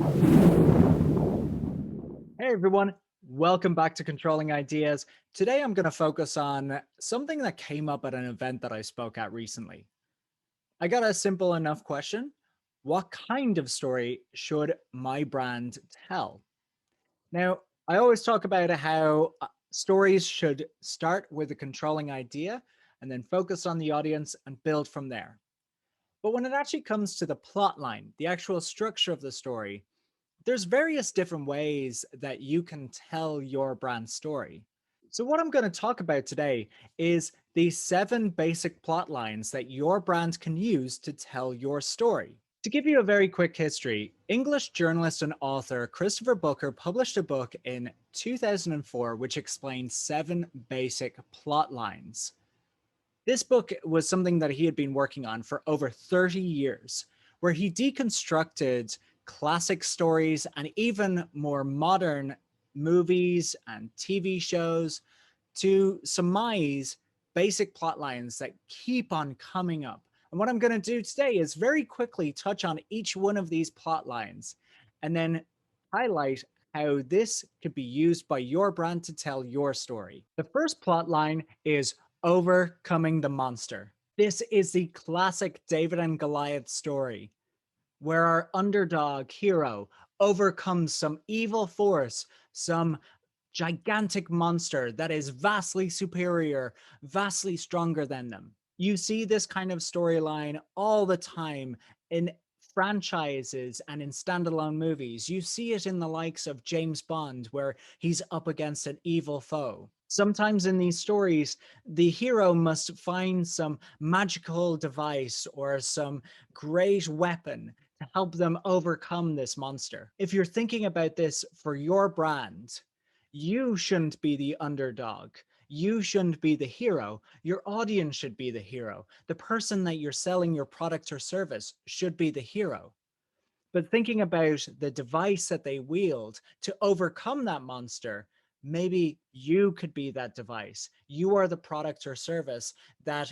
Hey everyone, welcome back to Controlling Ideas. Today I'm going to focus on something that came up at an event that I spoke at recently. I got a simple enough question. What kind of story should my brand tell? Now, I always talk about how stories should start with a controlling idea and then focus on the audience and build from there. But when it actually comes to the plot line, the actual structure of the story, there's various different ways that you can tell your brand story. So, what I'm going to talk about today is the 7 basic plot lines that your brand can use to tell your story. To give you a very quick history, English journalist and author Christopher Booker published a book in 2004 which explained 7 basic plot lines. This book was something that he had been working on for over 30 years, where he deconstructed classic stories and even more modern movies and TV shows to surmise basic plot lines that keep on coming up. And what I'm going to do today is very quickly touch on each one of these plot lines and then highlight how this could be used by your brand to tell your story. The first plot line is overcoming the monster. This is the classic David and Goliath story where our underdog hero overcomes some evil force, some gigantic monster that is vastly superior, vastly stronger than them. You see this kind of storyline all the time in franchises and in standalone movies. You see it in the likes of James Bond, where he's up against an evil foe. Sometimes in these stories, the hero must find some magical device or some great weapon to help them overcome this monster. If you're thinking about this for your brand, you shouldn't be the underdog. You shouldn't be the hero. Your audience should be the hero. The person that you're selling your product or service should be the hero. But thinking about the device that they wield to overcome that monster, maybe you could be that device. You are the product or service that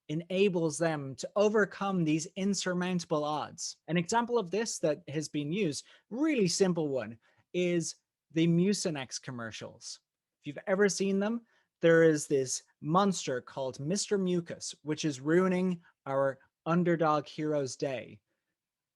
enables them to overcome these insurmountable odds. An example of this that has been used, really simple one, is the Mucinex commercials. If you've ever seen them, there is this monster called Mr. Mucus, which is ruining our underdog hero's day.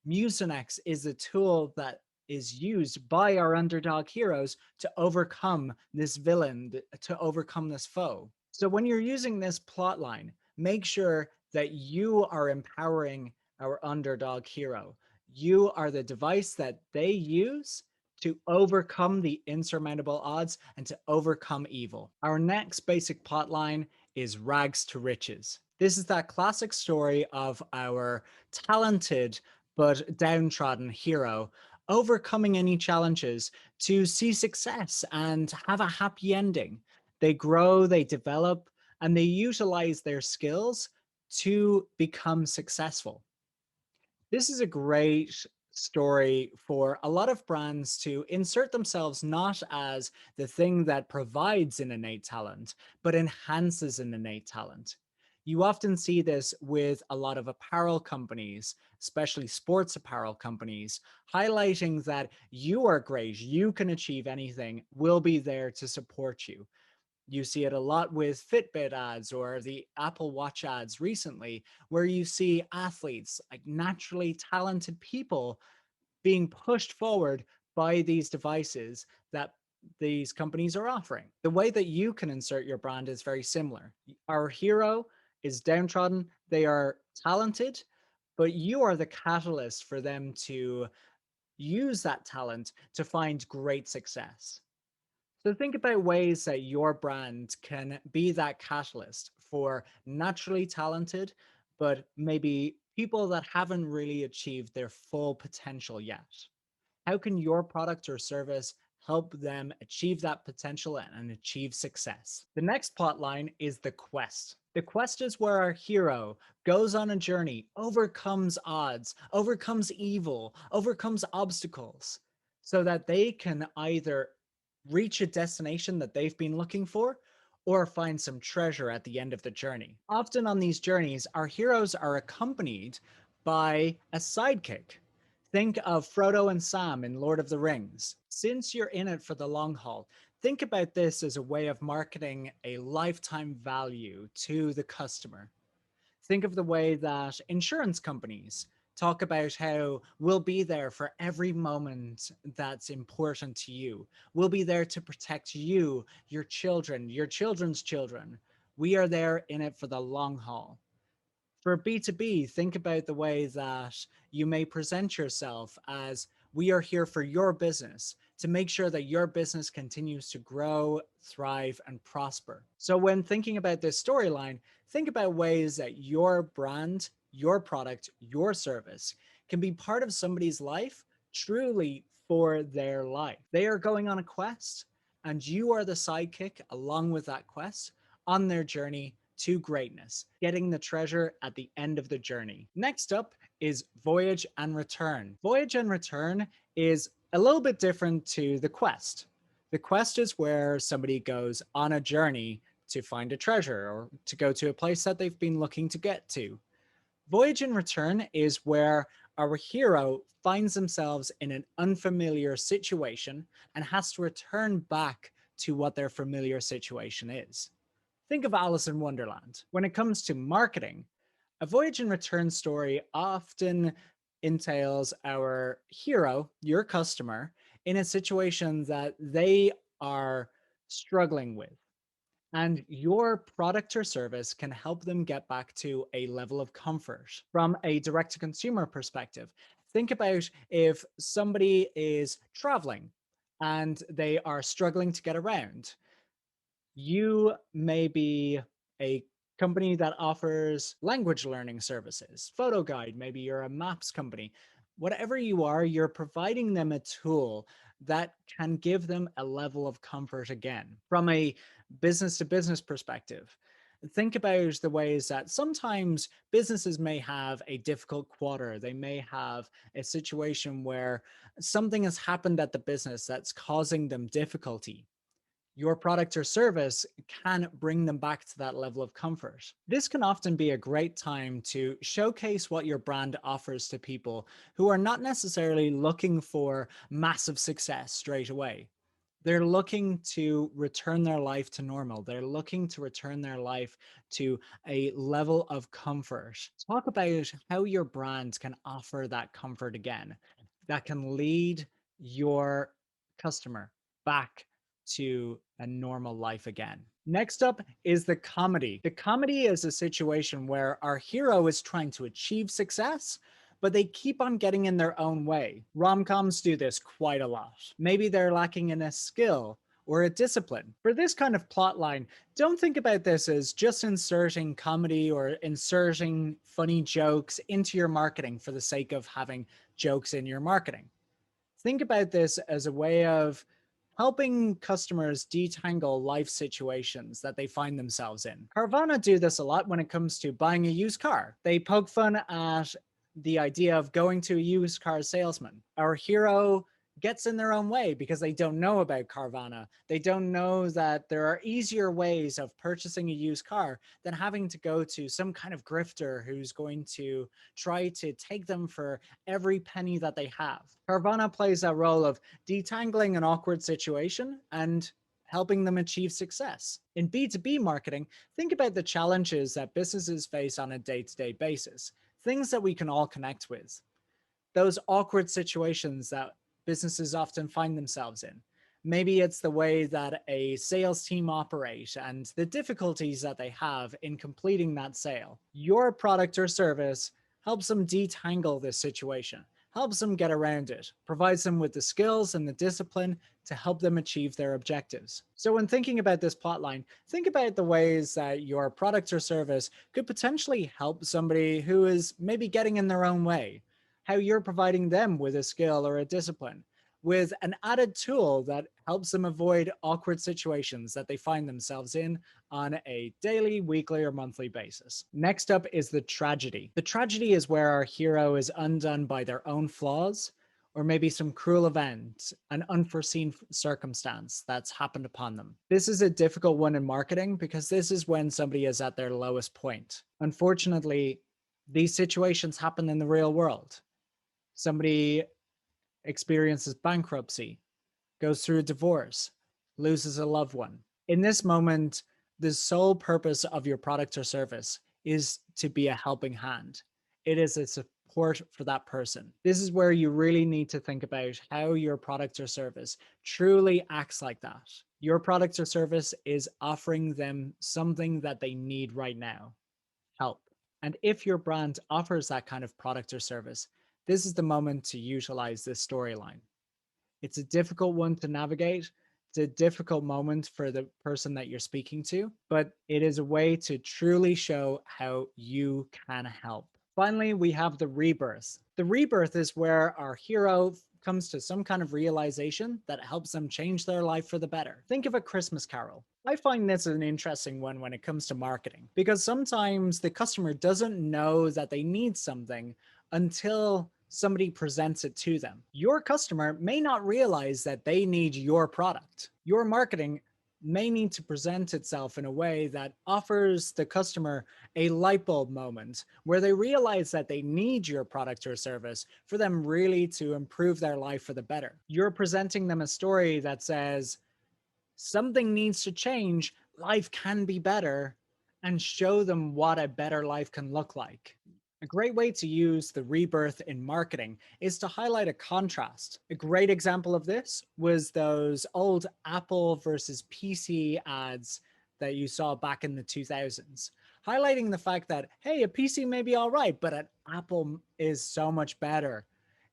Mucinex is a tool that is used by our underdog heroes to overcome this villain, to overcome this foe. So when you're using this plot line, make sure that you are empowering our underdog hero. You are the device that they use to overcome the insurmountable odds and to overcome evil. Our next basic plot line is rags to riches. This is that classic story of our talented but downtrodden hero overcoming any challenges to see success and have a happy ending. They grow, they develop, and they utilize their skills to become successful. This is a great story for a lot of brands to insert themselves not as the thing that provides an innate talent, but enhances an innate talent. You often see this with a lot of apparel companies, especially sports apparel companies, highlighting that you are great, you can achieve anything, we'll be there to support you. You see it a lot with Fitbit ads or the Apple Watch ads recently, where you see athletes, like naturally talented people, being pushed forward by these devices that these companies are offering. The way that you can insert your brand is very similar. Our hero is downtrodden, they are talented, but you are the catalyst for them to use that talent to find great success. So think about ways that your brand can be that catalyst for naturally talented, but maybe people that haven't really achieved their full potential yet. How can your product or service help them achieve that potential and achieve success? The next plot line is the quest. The quest is where our hero goes on a journey, overcomes odds, overcomes evil, overcomes obstacles, so that they can either reach a destination that they've been looking for or find some treasure at the end of the journey. Often on these journeys, our heroes are accompanied by a sidekick. Think of Frodo and Sam in Lord of the Rings. Since you're in it for the long haul, think about this as a way of marketing a lifetime value to the customer. Think of the way that insurance companies talk about how we'll be there for every moment that's important to you. We'll be there to protect you, your children, your children's children. We are there in it for the long haul. For B2B, think about the way that you may present yourself as we are here for your business to make sure that your business continues to grow, thrive, and prosper. So, when thinking about this storyline, think about ways that your brand, your product, your service can be part of somebody's life truly for their life. They are going on a quest, and you are the sidekick along with that quest on their journey to greatness, getting the treasure at the end of the journey. Next up is Voyage and Return. Voyage and Return is a little bit different to the quest. The quest is where somebody goes on a journey to find a treasure or to go to a place that they've been looking to get to. Voyage and Return is where our hero finds themselves in an unfamiliar situation and has to return back to what their familiar situation is. Think of Alice in Wonderland. When it comes to marketing, a Voyage and Return story often entails our hero, your customer, in a situation that they are struggling with. And your product or service can help them get back to a level of comfort. From a direct to consumer perspective, think about if somebody is traveling and they are struggling to get around. You may be a company that offers language learning services, photo guide, maybe you're a maps company. Whatever you are, you're providing them a tool that can give them a level of comfort again. From a business to business perspective, think about the ways that sometimes businesses may have a difficult quarter. They may have a situation where something has happened at the business that's causing them difficulty. Your product or service can bring them back to that level of comfort. This can often be a great time to showcase what your brand offers to people who are not necessarily looking for massive success straight away. They're looking to return their life to normal. They're looking to return their life to a level of comfort. Talk about how your brand can offer that comfort again, that can lead your customer back to a normal life again. Next up is the comedy. The comedy is a situation where our hero is trying to achieve success, but they keep on getting in their own way. Rom-coms do this quite a lot. Maybe they're lacking in a skill or a discipline. For this kind of plot line, don't think about this as just inserting comedy or inserting funny jokes into your marketing for the sake of having jokes in your marketing. Think about this as a way of helping customers detangle life situations that they find themselves in. Carvana do this a lot when it comes to buying a used car. They poke fun at the idea of going to a used car salesman. Our hero gets in their own way because they don't know about Carvana. They don't know that there are easier ways of purchasing a used car than having to go to some kind of grifter who's going to try to take them for every penny that they have. Carvana plays that role of detangling an awkward situation and helping them achieve success. In B2B marketing, think about the challenges that businesses face on a day-to-day basis, things that we can all connect with. Those awkward situations that businesses often find themselves in. Maybe it's the way that a sales team operate and the difficulties that they have in completing that sale. Your product or service helps them detangle this situation, helps them get around it, provides them with the skills and the discipline to help them achieve their objectives. So when thinking about this plotline, think about the ways that your product or service could potentially help somebody who is maybe getting in their own way, how you're providing them with a skill or a discipline, with an added tool that helps them avoid awkward situations that they find themselves in on a daily, weekly, or monthly basis. Next up is the tragedy. The tragedy is where our hero is undone by their own flaws, or maybe some cruel event, an unforeseen circumstance that's happened upon them. This is a difficult one in marketing because this is when somebody is at their lowest point. Unfortunately, these situations happen in the real world. Somebody experiences bankruptcy, goes through a divorce, loses a loved one. In this moment, the sole purpose of your product or service is to be a helping hand. It is a support for that person. This is where you really need to think about how your product or service truly acts like that. Your product or service is offering them something that they need right now, help. And if your brand offers that kind of product or service, this is the moment to utilize this storyline. It's a difficult one to navigate. It's a difficult moment for the person that you're speaking to, but it is a way to truly show how you can help. Finally, we have the rebirth. The rebirth is where our hero comes to some kind of realization that helps them change their life for the better. Think of A Christmas Carol. I find this an interesting one when it comes to marketing because sometimes the customer doesn't know that they need something until somebody presents it to them. Your customer may not realize that they need your product. Your marketing may need to present itself in a way that offers the customer a light bulb moment where they realize that they need your product or service for them really to improve their life for the better. You're presenting them a story that says, something needs to change, life can be better, and show them what a better life can look like. A great way to use the rebirth in marketing is to highlight a contrast. A great example of this was those old Apple versus PC ads that you saw back in the 2000s, highlighting the fact that, hey, a PC may be all right, but an Apple is so much better.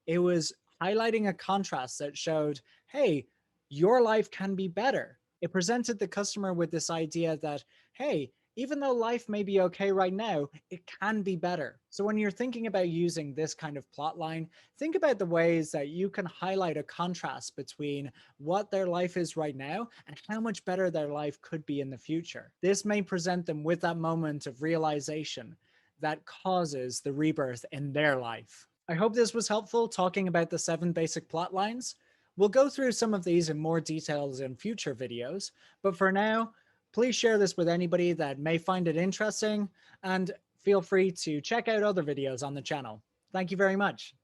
It was highlighting a contrast that showed, hey, your life can be better. It presented the customer with this idea that, hey, even though life may be okay right now, it can be better. So when you're thinking about using this kind of plot line, think about the ways that you can highlight a contrast between what their life is right now and how much better their life could be in the future. This may present them with that moment of realization that causes the rebirth in their life. I hope this was helpful talking about the 7 basic plot lines. We'll go through some of these in more details in future videos, but for now, please share this with anybody that may find it interesting, and feel free to check out other videos on the channel. Thank you very much.